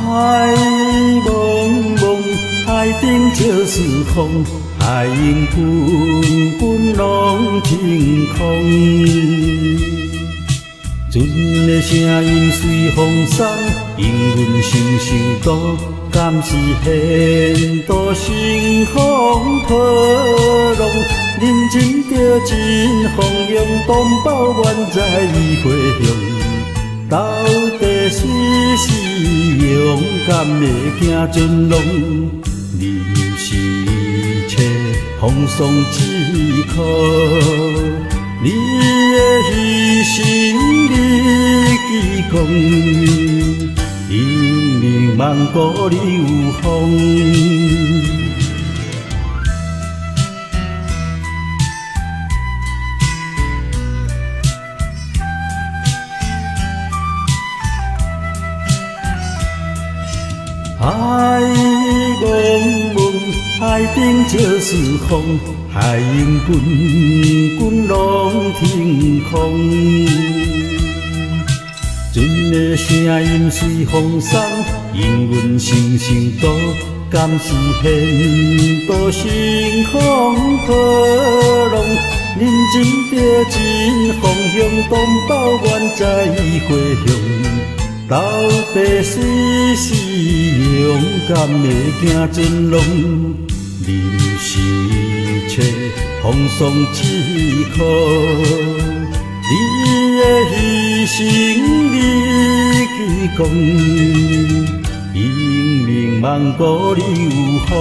蒙蒙，海顶就是风，海涌滚滚拢天空。船的声音随风送，引阮想想都敢是险渡乘风破浪。认真着真风涌，同胞愿在回乡。到底谁是勇敢的行尊龙？人是一切风霜之苦，你的牺牲你记讲，英明万古流芳。海蒙蒙，海顶就是风，海涌滚滚拢天空。船的声音随风送，引阮想想都敢是险渡乘风破浪。认真着真方向，同胞愿在回乡。到底谁是勇敢的行尊龙？人是一切风霜之苦，你的牺牲你记讲，英明万古流芳。